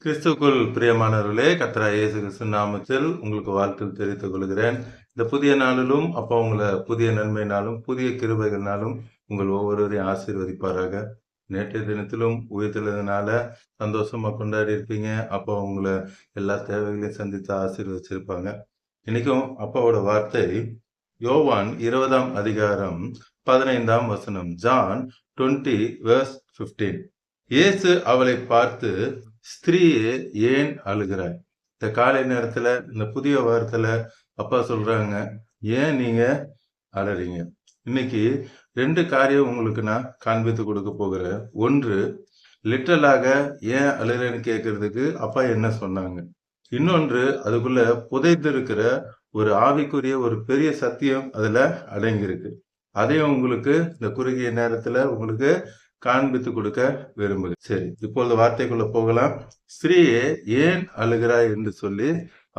கிறிஸ்துவுக்குள் பிரியமானவர்களே, கர்த்தராகிய இயேசு கிறிஸ்து நாமத்தில் உங்களுக்கு வாழ்த்து தெரிவித்துக் கொள்கிறேன். இந்த புதிய நாளிலும் அப்பா உங்களை புதிய நன்மையினாலும் புதிய கிருபைகளினாலும் உங்கள் ஒவ்வொருவரையும் ஆசீர்வதிப்பாராக. நேற்றைய தினத்திலும் உயிர்த்தெழுந்ததினால சந்தோஷமா கொண்டாடி இருப்பீங்க. அப்பா உங்களை எல்லா தேவைகளையும் சந்தித்து ஆசீர்வதிச்சிருப்பாங்க. இன்னைக்கும் அப்பாவோட வார்த்தை யோவான் 20ஆம் அதிகாரம் 15ஆம் வசனம். ஜான் 20:15. இயேசு அவளை பார்த்து, ஸ்திரீயே ஏன் அழுகிறாய்? இந்த காலை நேரத்துல இந்த புதிய வாரத்துல அப்பா சொல்றாங்க, ஏன் நீங்க அழறீங்க? இன்னைக்கு 2 காரியம் உங்களுக்கு நான் காண்பித்து கொடுக்க போகிறேன். ஒன்று, லிட்டரலாக ஏன் அழுகிறேன்னு கேட்கறதுக்கு அப்பா என்ன சொன்னாங்க. இன்னொன்று, அதுக்குள்ள புதைந்திருக்கிற ஒரு ஆவிக்குரிய ஒரு பெரிய சத்தியம் அதுல அடங்கியிருக்கு. அதையும் உங்களுக்கு இந்த குறுகிய நேரத்துல உங்களுக்கு காண்பித்து கொடுக்க விரும்புகிறேன். சரி, இப்பொழுது வார்த்தைக்குள்ள போகலாம். ஸ்திரீயே ஏன் அழுகிறாய் என்று சொல்லி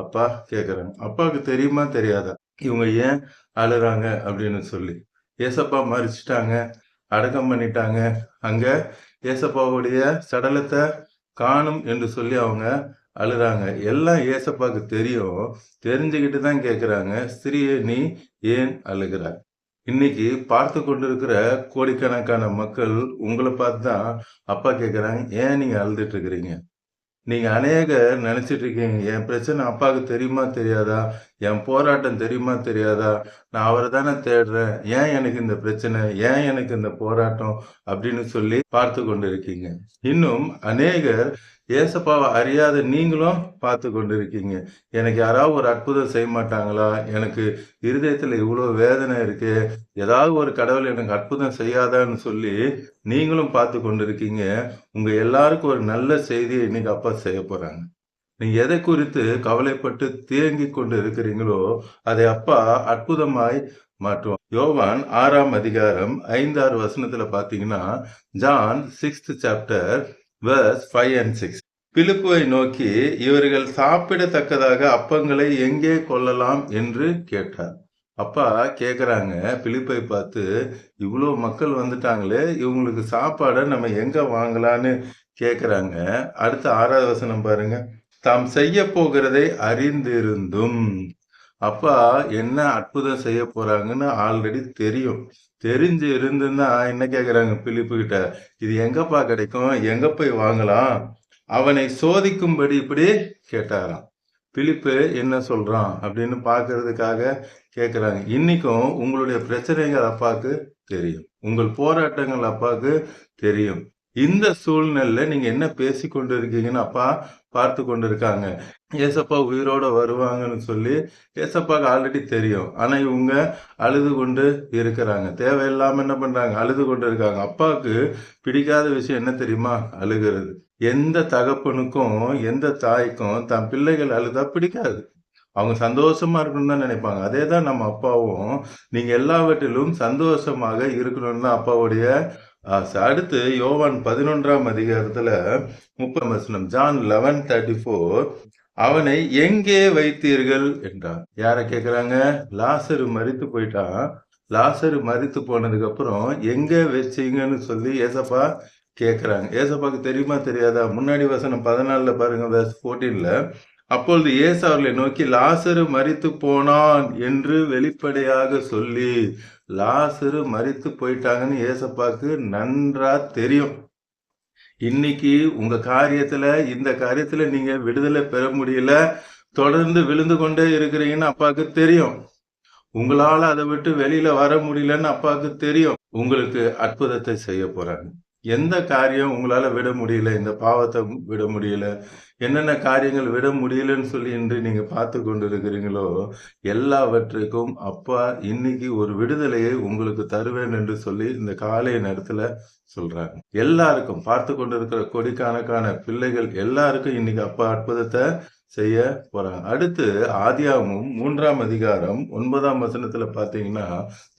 அப்பா கேட்கிறாங்க. அப்பாவுக்கு தெரியுமா தெரியாதா இவங்க ஏன் அழுறாங்க அப்படின்னு சொல்லி? ஏசப்பா மறிச்சிட்டாங்க, அடக்கம் பண்ணிட்டாங்க. அங்க ஏசப்பாவுடைய சடலத்தை காணும் என்று சொல்லி அவங்க அழுறாங்க. எல்லாம் ஏசப்பாவுக்கு தெரியும். தெரிஞ்சுக்கிட்டு தான் கேட்கிறாங்க, ஸ்திரீயே நீ ஏன் அழுகிறாய்? இன்னைக்கு பார்த்து கொண்டிருக்கிற கோடிக்கணக்கான மக்கள் உங்களை பார்த்து தான் அப்பா கேட்குறாங்க, ஏன் நீங்க அழுதுட்டு இருக்கிறீங்க? நீங்க அநேகர் நினைச்சிட்டு இருக்கீங்க, என் பிரச்சனை அப்பாவுக்கு தெரியுமா தெரியாதா? என் போராட்டம் தெரியுமா தெரியாதா? நான் அவரை தானே தேடுறேன், ஏன் எனக்கு இந்த பிரச்சனை, ஏன் எனக்கு இந்த போராட்டம் அப்படின்னு சொல்லி பார்த்து கொண்டு இருக்கீங்க. இன்னும் அநேகர் ஏசப்பாவை அறியாத நீங்களும் பார்த்து கொண்டு இருக்கீங்க. எனக்கு யாராவது ஒரு அற்புதம் செய்ய மாட்டாங்களா? எனக்கு இருதயத்துல இவ்வளவு வேதனை இருக்கு, ஏதாவது ஒரு கடவுள் எனக்கு அற்புதம் செய்யாதான்னு சொல்லி நீங்களும் பார்த்து கொண்டு இருக்கீங்க. உங்க எல்லாருக்கும் ஒரு நல்ல செய்தியை இன்னைக்கு அப்பா செய்ய போறாங்க. நீங்க எதை குறித்து கவலைப்பட்டு தேங்கி கொண்டு இருக்கிறீங்களோ அதை அப்பா அற்புதமாய் மாற்றுவான். யோவான் 6ஆம் அதிகாரம் 5-6 வசனத்துல பாத்தீங்கன்னா, John 6th chapter verse 5 and 6. பிலிப்புவை நோக்கி, இவர்கள் சாப்பிடத்தக்கதாக அப்பங்களை எங்கே கொள்ளலாம் என்று கேட்டார். அப்பா கேக்குறாங்க பிலிப்பை பார்த்து, இவ்வளவு மக்கள் வந்துட்டாங்களே, இவங்களுக்கு சாப்பாடை நம்ம எங்க வாங்கலான்னு கேக்குறாங்க. அடுத்த 6வது வசனம் பாருங்க. தாம் செய்ய போகிறதை அறிந்திருந்தும், அப்பா என்ன அற்புதம் செய்ய போறாங்கன்னு ஆல்ரெடி தெரியும். தெரிஞ்சு இருந்துன்னா என்ன கேக்குறாங்க பிலிப்பு கிட்ட, இது எங்கப்பா கிடைக்கும், எங்க போய் வாங்கலாம்? அவனை சோதிக்கும்படி இப்படி கேட்டாராம். பிலிப்பு என்ன சொல்றான் அப்படின்னு பாக்குறதுக்காக கேக்குறாங்க. இன்னைக்கும் உங்களுடைய பிரச்சனைகள் அப்பாவுக்கு தெரியும், உங்கள் போராட்டங்கள் அப்பாவுக்கு தெரியும். இந்த சூழ்நிலையில நீங்க என்ன பேசி கொண்டு இருக்கீங்கன்னு அப்பா பார்த்து கொண்டு இருக்காங்க. ஏசப்பா உயிரோட வருவாங்கன்னு சொல்லி ஏசப்பாக்கு ஆல்ரெடி தெரியும். ஆனா இவங்க அழுது கொண்டு இருக்கிறாங்க. தேவையில்லாம என்ன பண்றாங்க, அழுது கொண்டு இருக்காங்க. அப்பாவுக்கு பிடிக்காத விஷயம் என்ன தெரியுமா? அழுகிறது. எந்த தகப்பனுக்கும் எந்த தாய்க்கும் தன் பிள்ளைகள் அழுதா பிடிக்காது. அவங்க சந்தோஷமா இருக்கணும்னு தான் நினைப்பாங்க. அதே தான் நம்ம அப்பாவும், நீங்க எல்லாவற்றிலும் சந்தோஷமாக இருக்கணும்னு தான் அப்பாவுடைய ஆசை. அடுத்து யோவான் 11ஆம் அதிகாரத்துல 30 வசனம். ஜான் 11:34. அவனை எங்கே வைத்தீர்கள் என்றார். யார கேக்குறாங்க? லாசரு மரித்து போயிட்டான். லாசரு மரித்து போனதுக்கு அப்புறம் எங்க வச்சீங்கன்னு சொல்லி ஏசப்பா கேக்குறாங்க. ஏசப்பாக்கு தெரியுமா தெரியாதா? முன்னாடி வசனம் 14ல பாருங்க, verse 14ல. அப்பொழுது இயேசு அவர்களை நோக்கி, லாசரு மரித்து போனான் என்று வெளிப்படையாக சொல்லி, லாசரு மரித்து போயிட்டாங்கன்னு ஏசப்பாக்கு நன்றா தெரியும். இன்னைக்கு உங்க காரியத்துல இந்த காரியத்துல நீங்க விடுதலை பெற முடியல, தொடர்ந்து விழுந்து கொண்டே இருக்கிறீங்கன்னு அப்பாவுக்கு தெரியும். உங்களால அதை விட்டு வெளியில வர முடியலன்னு அப்பாவுக்கு தெரியும். உங்களுக்கு அற்புதத்தை செய்ய போறாங்க. எந்த காரியம் உங்களால விட முடியல, இந்த பாவத்தை விட முடியல, என்னென்ன காரியங்கள் விட முடியலன்னு சொல்லி இன்று நீங்க பார்த்து கொண்டு இருக்கிறீங்களோ, எல்லாவற்றுக்கும் அப்பா இன்னைக்கு ஒரு விடுதலையை உங்களுக்கு தருவேன் என்று சொல்லி இந்த காலை நேரத்துல சொல்றாங்க. எல்லாருக்கும், பார்த்து கொண்டு இருக்கிற கோடிக்கணக்கான பிள்ளைகள் எல்லாருக்கும் இன்னைக்கு அப்பா அற்புதத்தை செய்ய போறாங்க. அடுத்து ஆதியாகமம் 3ஆம் அதிகாரம் 9ஆம் வசனத்துல பாத்தீங்கன்னா,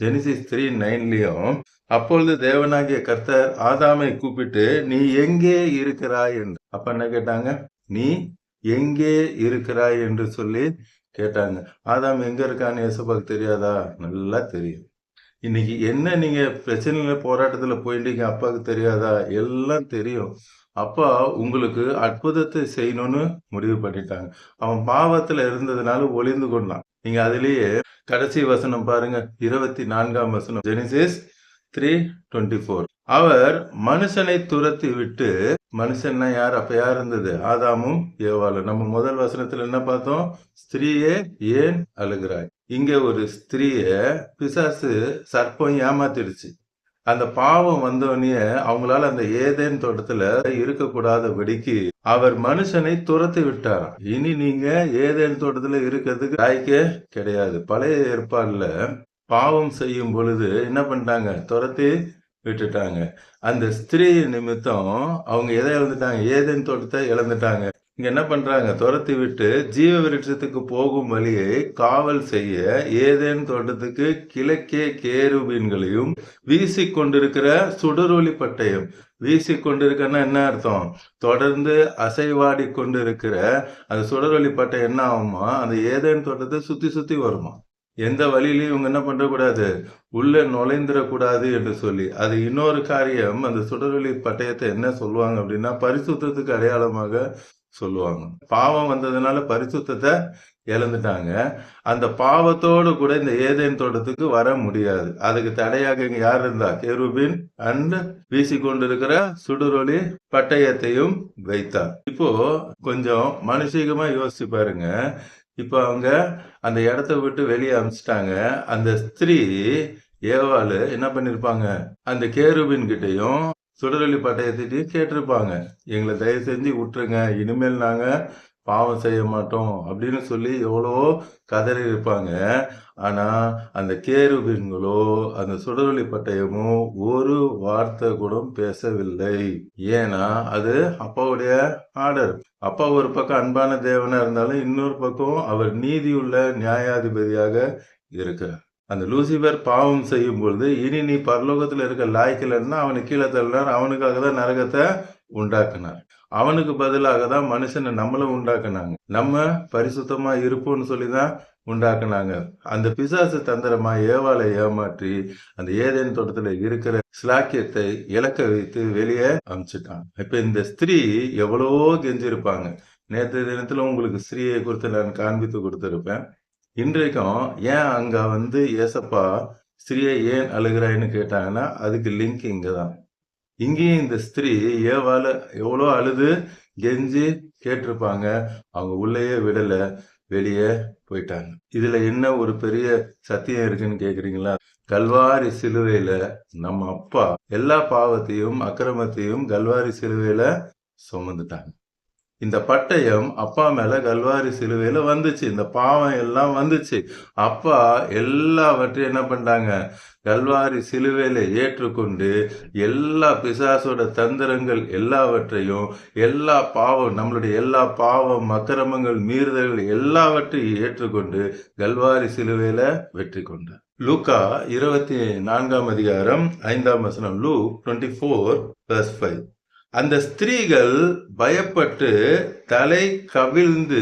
ஜெனிசிஸ் 3:9லயும், அப்பொழுது தேவனாகிய கர்த்தர் ஆதாமை கூப்பிட்டு, நீ எங்கே இருக்கிறாய் என்று. அப்ப என்ன கேட்டாங்க? நீ எங்கே இருக்கிறாய் என்று சொல்லி கேட்டாங்க. ஆதாம் எங்க இருக்கான்னு ஏசப்பாக்கு தெரியாதா? நல்லா தெரியும். இன்னைக்கு என்ன நீங்க பிரச்சனையில போராட்டத்துல போயிட்டீங்க, அப்பாவுக்கு தெரியாதா? எல்லாம் தெரியும். அப்பா உங்களுக்கு அற்புதத்தை செய்யணும்னு முடிவு பண்ணிட்டாங்க. அவன் பாவத்துல இருந்ததுனால ஒளிந்து கொண்டான். நீங்க அதிலேயே கடைசி வசனம் பாருங்க, 24ஆம் வசனம். ஜெனிசிஸ் 3:24. அவர் மனுஷனை துரத்தி விட்டு, மனுஷன்னா யார்? அப்ப யார் இருந்தது? ஆதாமும் ஏவாளும். நம்ம முதல் வசனத்துல என்ன பார்த்தோம்? ஸ்திரீயே ஏன் அழுகிறாய்? இங்க ஒரு ஸ்திரீய பிசாசு சர்ப்பம் ஏமாத்திடுச்சு. அந்த பாவம் வந்தோடனே அவங்களால அந்த ஏதேன் தோட்டத்துல இருக்கக்கூடாதபடிக்கு அவர் மனுஷனை துரத்தி விட்டாராம். இனி நீங்க ஏதேன் தோட்டத்துல இருக்கிறதுக்கு லாய்க்கே கிடையாது. பழைய ஏற்பாடுல பாவம் செய்யும் பொழுது என்ன பண்ணிட்டாங்க? துரத்தி விட்டுட்டாங்க. அந்த ஸ்திரீ நிமித்தம் அவங்க எதை இழந்துட்டாங்க? ஏதேன் தோட்டத்தை இழந்துட்டாங்க. இங்க என்ன பண்றாங்க? துரத்தி விட்டு ஜீவ விருட்சத்துக்கு போகும் வழியை காவல் செய்ய ஏதேன் தோட்டத்துக்கு கிழக்கே கேருபீன்களையும் வீசிக்கொண்டிருக்கிற சுடரொளி பட்டயம். வீசிக்கொண்டிருக்கன்னா என்ன அர்த்தம்? தொடர்ந்து அசைவாடி கொண்டிருக்கிற அந்த சுடரொளி பட்டயம் என்ன ஆகுமா? அந்த ஏதேன் தோட்டத்தை சுத்தி சுத்தி வருமா. எந்த வழியிலையும் இவங்க என்ன பண்ணக்கூடாது? உள்ள நுழைந்துடக்கூடாது என்று சொல்லி. அது இன்னொரு காரியம். அந்த சுடரொளி பட்டயத்தை என்ன சொல்லுவாங்க அப்படின்னா, பரிசுத்தத்துக்கு அடையாளமாக சொல்லுவாங்க. பாவம் வந்ததுனால பரிசுத்தத்தை இழந்துட்டாங்க. அந்த பாவத்தோடு கூட இந்த ஏதேன் தோட்டத்துக்கு வர முடியாது. அதுக்கு தடையாக இங்க யார் இருந்தா? கேருபீன் அண்ட் வீசிக்கொண்டிருக்கிற சுடரொளி பட்டயத்தையும் வைத்தார். இப்போ கொஞ்சம் மனுஷிகமா யோசிச்சு பாருங்க. இப்ப அவங்க அந்த இடத்த விட்டு வெளியே அனுப்பிச்சிட்டாங்க. அந்த ஸ்திரீ ஏவாளு என்ன பண்ணிருப்பாங்க? அந்த கேருபின் கிட்டையும் சுடரொளி பட்டயத்திட்டையும் கேட்டிருப்பாங்க. எங்களை தயவு செஞ்சு விட்டுருங்க, இனிமேல் நாங்க பாவம் செய்ய மாட்டோம் அப்படின்னு சொல்லி எவ்வளவோ கதறி இருப்பாங்க. ஆனா அந்த கேருபீன்களோ அந்த சுடரொளி பட்டயமோ ஒரு வார்த்தை கூட பேசவில்லை. ஏன்னா அது அப்பாவுடைய ஆர்டர். அப்பா ஒரு பக்கம் அன்பான தேவனா இருந்தாலும் இன்னொரு பக்கம் அவர் நீதியுள்ள நியாயாதிபதியாக இருக்கிறார். அந்த லூசிபர் பாவம் செய்யும் பொழுது இனி நீ பரலோகத்துல இருக்க லாய்க்கலன்னா அவனுக்கு கீழே தள்ளினார். அவனுக்காக தான் நரகத்தை உண்டாக்குனார். அவனுக்கு பதிலாக தான் மனுஷனை நம்மளும் உண்டாக்குனாங்க. நம்ம பரிசுத்தமா இருப்போம்னு சொல்லிதான் உண்டாக்குனாங்க. அந்த பிசாசு தந்திரமா ஏவாளை ஏமாற்றி அந்த ஏதேன் தோட்டத்துல இருக்கிற ஸ்லாக்கியத்தை இழக்க வைத்து வெளியே அனுப்பிச்சிட்டான். இப்ப இந்த ஸ்திரீ எவ்வளவோ கெஞ்சிருப்பாங்க. நேற்று தினத்துல உங்களுக்கு ஸ்திரீயை குறித்து நான் காண்பித்து கொடுத்திருப்பேன். இன்றைக்கும் ஏன் அங்க ஏசப்பா ஸ்திரீயை ஏன் அழுகிறாய்ன்னு கேட்டாங்கன்னா அதுக்கு லிங்க் இங்கதான். இங்கேயும் இந்த ஸ்திரீ ஏவால எவ்வளோ அழுது கெஞ்சி கேட்டிருப்பாங்க. அவங்க உள்ளேயே விடல, வெளியே போயிட்டாங்க. இதுல என்ன ஒரு பெரிய சத்தியம் இருக்குன்னு கேக்குறீங்களா? கல்வாரி சிலுவையில நம்ம அப்பா எல்லா பாவத்தையும் அக்கிரமத்தையும் கல்வாரி சிலுவையில சுமந்துட்டாங்க. இந்த பட்டயம் அப்பா மேல கல்வாரி சிலுவையில வந்துச்சு. இந்த பாவம் எல்லாம் வந்துச்சு. அப்பா எல்லாவற்றையும் என்ன பண்ணாங்க? கல்வாரி சிலுவையில ஏற்றுக்கொண்டு எல்லா பிசாசோட தந்திரங்கள் எல்லாவற்றையும், எல்லா பாவம், நம்மளுடைய எல்லா பாவம் அக்கிரமங்கள் மீறுதல்கள் எல்லாவற்றையும் ஏற்றுக்கொண்டு கல்வாரி சிலுவையில வெற்றி கொண்டார். லூக்கா 24ஆம் அதிகாரம் 5ஆம் வசனம். லூக் 24:5. அந்த ஸ்திரீகள் பயப்பட்டு தலை கவிழ்ந்து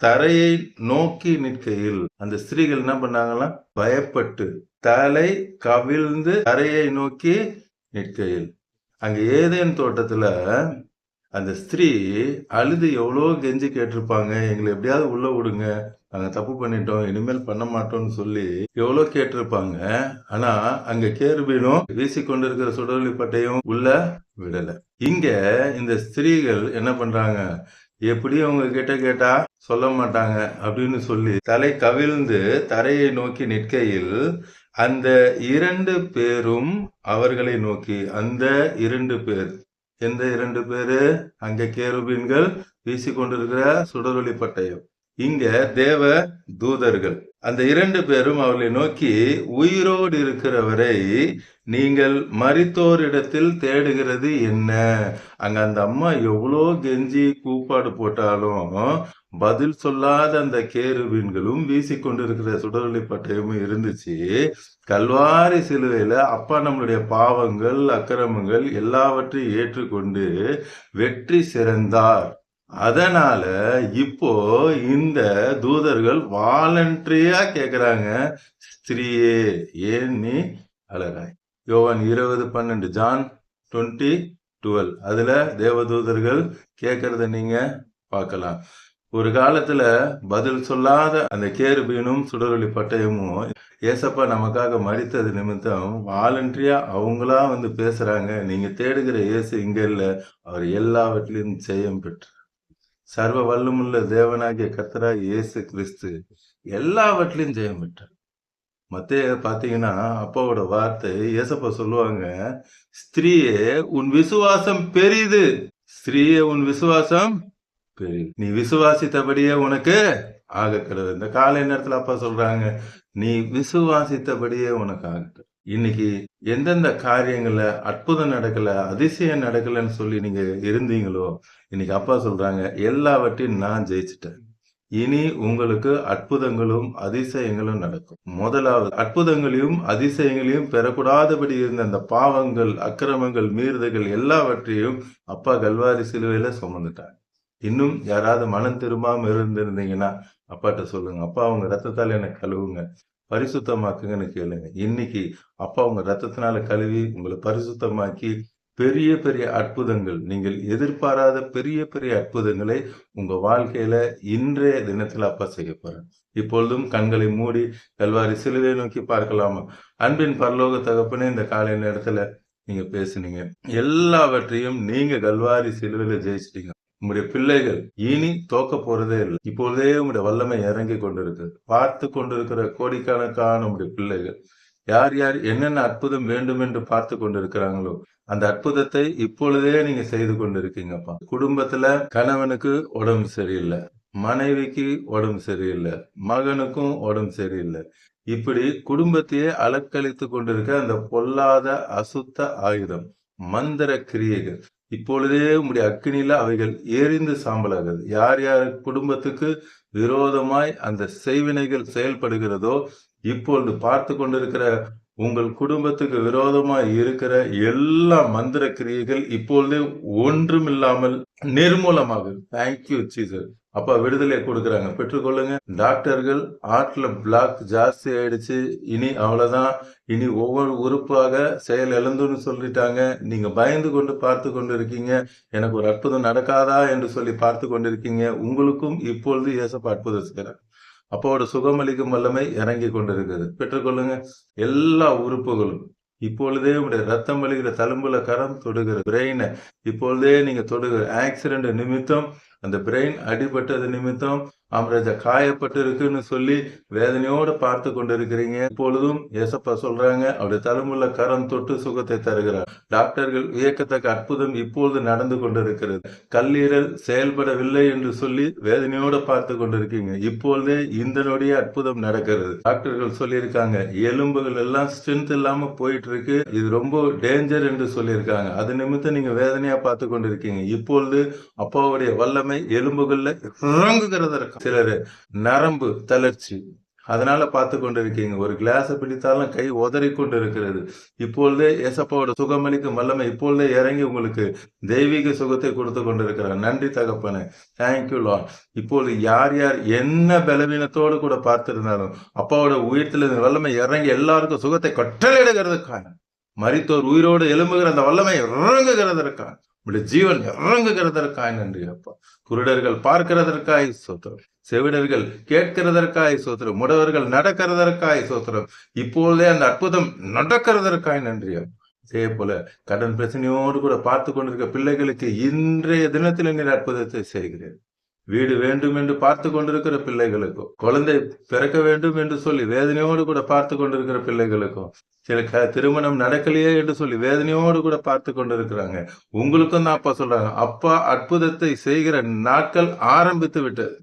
தரையை நோக்கி நிற்கையில், அந்த ஸ்திரீகள் என்ன பண்ணாங்களா? பயப்பட்டு தலை கவிழ்ந்து தரையை நோக்கி நிற்கையில். அங்க ஏதேன் தோட்டத்துல அந்த ஸ்திரீ அழுது எவ்வளோ கெஞ்சி கேட்டிருப்பாங்க. எங்களை எப்படியாவது உள்ள விடுங்க, நாங்க தப்பு பண்ணிட்டோம், இனிமேல் பண்ண மாட்டோம்னு சொல்லி எவ்வளோ கேட்டிருப்பாங்க. ஆனா அங்க கேருபீனும் வீசிக்கொண்டிருக்கிற சுடரொளி பட்டையும் உள்ள விடல. இங்க இந்த ஸ்திரீகள் என்ன பண்றாங்க? எப்படி அவங்க கிட்ட கேட்டா சொல்ல மாட்டாங்க அப்படின்னு சொல்லி தலை கவிழ்ந்து தரையை நோக்கி நிற்கையில் அந்த 2 பேரும் அவர்களை நோக்கி, அந்த 2 பேர் எந்த 2 பேரு? அங்க கேருபீன்கள் வீசிக்கொண்டிருக்கிற சுடரொளி பட்டயம், இங்க தேவ தூதர்கள். அந்த 2 பேரும் அவர்களை நோக்கி, உயிரோடு இருக்கிறவரை நீங்கள் மரித்தோரிடத்தில் தேடுகிறது என்ன? அங்க அந்த அம்மா எவ்வளோ கெஞ்சி கூப்பாடு போட்டாலும் பதில் சொல்லாத அந்த கேருபீன்களும் வீசிக்கொண்டிருக்கிற சுடரொளி பட்டயமும் இருந்துச்சு. கல்வாரி சிலுவையில அப்பா நம்மளுடைய பாவங்கள் அக்கிரமங்கள் எல்லாவற்றையும் ஏற்றுக்கொண்டு வெற்றி சிறந்தார். அதனால இப்போ இந்த தூதர்கள் வாலண்டரியா கேக்குறாங்க, ஸ்திரீயே ஏன் நீ அழகாய்? யோவான் 20:12. ஜான் 20:12. 12 அதுல தேவதூதர்கள் கேட்கறத நீங்க பார்க்கலாம். ஒரு காலத்துல பதில் சொல்லாத அந்த கேருபீனும் சுடரொளி பட்டயமும் ஏசப்பா நமக்காக மரித்தது நிமித்தம் வாலண்டரியா அவங்களா வந்து பேசுறாங்க. நீங்க தேடுகிற இயேசு இங்க இல்ல, அவர் எல்லாவற்றிலும் ஜெயம் பெற்று சர்வ வல்லமுள்ள தேவனாகிய கர்த்தராகிய இயேசு கிறிஸ்து எல்லாவற்றிலும் ஜெயம் பெற்றார். மத்தேயு பாத்தீங்கன்னா அப்பாவோட வார்த்தை ஏசப்பா சொல்லுவாங்க, ஸ்திரீயே உன் விசுவாசம் பெரிது, ஸ்திரீயே உன் விசுவாசம் பெரிது, நீ விசுவாசித்தபடியே உனக்கு ஆகக்கிறது. இந்த காலை நேரத்துல அப்பா சொல்றாங்க, நீ விசுவாசித்தபடியே உனக்கு ஆகக்கிறது. இன்னைக்கு எந்தெந்த காரியங்கள்ல அற்புதம் நடக்கல, அதிசயம் நடக்கலன்னு சொல்லி நீங்க இருந்தீங்களோ, இன்னைக்கு அப்பா சொல்றாங்க, எல்லாவற்றையும் நான் ஜெயிச்சிட்டேன். இனி உங்களுக்கு அற்புதங்களும் அதிசயங்களும் நடக்கும். முதலாவது அற்புதங்களையும் அதிசயங்களையும் பெறக்கூடாதபடி இருந்த அந்த பாவங்கள், அக்கிரமங்கள், மீறுதல்கள் எல்லாவற்றையும் அப்பா கல்வாரி சிலுவையில சுமந்துட்டாங்க. இன்னும் யாராவது மனம் திரும்பாம இருந்திருந்தீங்கன்னா அப்பாட்ட சொல்லுங்க, அப்பா உங்க ரத்தத்தால எனக்கு கழுவுங்க, பரிசுத்தமாக்குங்கன்னு கேளுங்க. இன்னைக்கு அப்பா உங்க ரத்தத்தினால கழுவி உங்களை பரிசுத்தமாக்கி பெரிய பெரிய அற்புதங்கள், நீங்கள் எதிர்பாராத பெரிய பெரிய அற்புதங்களை உங்க வாழ்க்கையில இன்றைய தினத்துல அப்பா செய்ய போறேன். இப்பொழுதும் கண்களை மூடி கல்வாரி சிலுவை நோக்கி பார்க்கலாமா? அன்பின் பரலோக தகப்பனே, இந்த காலை நேரத்துல நீங்க பேசுனீங்க, எல்லாவற்றையும் நீங்க கல்வாரி சிலுவையில ஜெயிச்சிட்டீங்க. உங்களுடைய பிள்ளைகள் இனி தோக்க போறதே இல்லை. இப்பொழுதே உங்களுடைய வல்லமை இறங்கி கொண்டிருக்கு. பார்த்து கொண்டிருக்கிற கோடிக்கணக்கான உங்களுடைய பிள்ளைகள் யார் யார் என்னென்ன அற்புதம் வேண்டும் என்று பார்த்து கொண்டிருக்கிறாங்களோ அந்த அற்புதத்தை இப்பொழுதே நீங்க செய்து கொண்டிருக்கீங்கப்பா. குடும்பத்துல கணவனுக்கு உடம்பு சரியில்லை, மனைவிக்கு உடம்பு சரியில்லை, மகனுக்கும் உடம்பு சரியில்லை, இப்படி குடும்பத்தையே அலக்களித்து கொண்டிருக்க அந்த பொல்லாத அசுத்த ஆயுதம், மந்திர கிரியைகள் இப்பொழுதே உங்களுடைய அக்கினியில அவைகள் எரிந்து சாம்பலாகிறது. யார் யார் குடும்பத்துக்கு விரோதமாய் அந்த செய்வினைகள் செயல்படுகிறதோ, இப்பொழுது பார்த்து கொண்டிருக்கிற உங்கள் குடும்பத்துக்கு விரோதமாய் இருக்கிற எல்லா மந்திர கிரியைகள் இப்பொழுதே ஒன்றுமில்லாமல் நிர்மூலமாகுது. Thank you Jesus. அப்பா விடுதலை கொடுக்குறாங்க, பெற்றுக்கொள்ளுங்க. டாக்டர்கள் ஹார்ட்ல பிளாக் ஜாஸ்தி ஆயிடுச்சு, இனி அவ்வளவுதான், இனி ஒவ்வொரு உறுப்பாக செயல் இழந்துன்னு சொல்லிட்டாங்க. நீங்க பயந்து கொண்டு பார்த்து கொண்டு இருக்கீங்க, எனக்கு ஒரு அற்புதம் நடக்காதா என்று சொல்லி பார்த்து கொண்டிருக்கீங்க. உங்களுக்கும் இப்பொழுது ஏசப்பா அற்புதம் செய்கிறார். அப்பாவோட சுகமளிக்கும் வல்லமை இறங்கி கொண்டிருக்கிறது, பெற்றுக்கொள்ளுங்க. எல்லா உறுப்புகளும் இப்பொழுதே உடைய ரத்தம் வலிகிற தழும்புல கரம் தொடுகிற பிரெயினை இப்பொழுதே நீங்க தொடுகிற ஆக்சிடென்ட் நிமித்தம், அந்த பிரெயின் அடிபட்டது நிமித்தம் அம்ராஜா காயப்பட்டு இருக்குன்னு சொல்லி வேதனையோடு பார்த்து கொண்டிருக்கிறீங்க. இப்பொழுதும் ஏசப்பா சொல்றாங்க, அவருடைய தழும்புல கரம் தொட்டு சுகத்தை தருகிறார். டாக்டர்கள் வியக்கத்தக்க அற்புதம் இப்பொழுது நடந்து கொண்டிருக்கிறது. கல்லீரல் செயல்படவில்லை என்று சொல்லி வேதனையோடு பார்த்து கொண்டிருக்கீங்க. இப்பொழுதே இந்த நொடிய அற்புதம் நடக்கிறது. டாக்டர்கள் சொல்லியிருக்காங்க, எலும்புகள் எல்லாம் ஸ்ட்ரென்த் இல்லாம போயிட்டு இருக்கு, இது ரொம்ப டேஞ்சர் என்று சொல்லியிருக்காங்க. அது நிமித்தம் நீங்க வேதனையா பார்த்து கொண்டிருக்கீங்க. இப்பொழுது அப்பாவுடைய வல்லமை எலும்புகள்ல இறங்குகிறதற்கு, சிலர் நரம்பு தளர்ச்சி, அதனால பார்த்து கொண்டிருக்கீங்க. ஒரு கிளாஸ் பிடித்தாலும் கை உதறி கொண்டு இருக்கிறது. இப்பொழுதே ஏசப்பாவோட சுகமளிக்கும் வல்லமை இப்பொழுதே இறங்கி உங்களுக்கு தெய்வீக சுகத்தை கொடுத்து கொண்டிருக்கிறார். நன்றி தகப்பனே, தேங்க்யூ லார்ட். இப்பொழுது யார் யார் என்ன பலவீனத்தோடு கூட பார்த்திருந்தாலும் அப்பாவோட உயிர்த்துல வல்லமை இறங்கி எல்லாருக்கும் சுகத்தை கட்டளையிடுகிறதுக்காக, மரித்தோர் உயிரோடு எழும்புகிற அந்த வல்லமை இறங்குகிறதற்காக, உடைய ஜீவன் இறங்குகிறதற்காய் நன்றி அப்பா. குருடர்கள் பார்க்கிறதற்காய் சோத்திரம், செவிடர்கள் கேட்கிறதற்காய் சோத்திரம், முடவர்கள் நடக்கிறதற்காய் சோத்திரம். இப்பொழுதே அந்த அற்புதம் நடக்கிறதற்காய் நன்றி அப்பா. இதே போல கடன் பிரச்சனையோடு கூட பார்த்து கொண்டிருக்க பிள்ளைகளுக்கு இன்றைய தினத்தில் நீர் அற்புதத்தை செய்கிறேன். வீடு வேண்டும் என்று பார்த்து கொண்டிருக்கிற பிள்ளைகளுக்கும், குழந்தை பிறக்க வேண்டும் என்று சொல்லி வேதனையோடு கூட பார்த்து கொண்டிருக்கிற பிள்ளைகளுக்கும், சில திருமணம் நடக்கலையே என்று சொல்லி வேதனையோடு கூட பார்த்து கொண்டிருக்கிறாங்க. உங்களுக்கும் தான் அப்பா சொல்றாங்க, அப்பா அற்புதத்தை செய்கிற நாட்கள் ஆரம்பித்து விட்டது.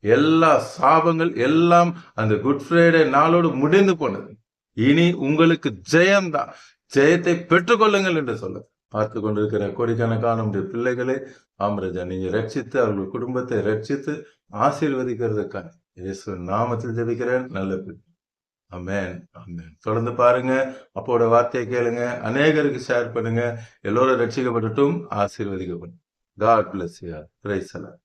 எல்லா சாபங்கள் எல்லாம் அந்த குட் ஃப்ரைடே நாளோடு முடிந்து போனது. இனி உங்களுக்கு ஜெயம்தான். ஜெயத்தை பெற்றுக்கொள்ளுங்கள் என்று சொல்ல பார்த்து கொண்டிருக்கிற கோடிக்கணக்கான பிள்ளைகளை ஆம்ரஜா நீங்க ரட்சித்து அவர்கள் குடும்பத்தை ரட்சித்து ஆசீர்வதிக்கிறதுக்காக இயேசு நாமத்தில் ஜெபிக்கிறேன். நல்ல ஆமென், ஆமென். தொடர்ந்து பாருங்க, அப்போட வார்த்தையை கேளுங்க, அநேகருக்கு ஷேர் பண்ணுங்க, எல்லோரும் ரட்சிக்கப்படட்டும், ஆசீர்வதிக்கப்படும். God bless you. Praise the Lord.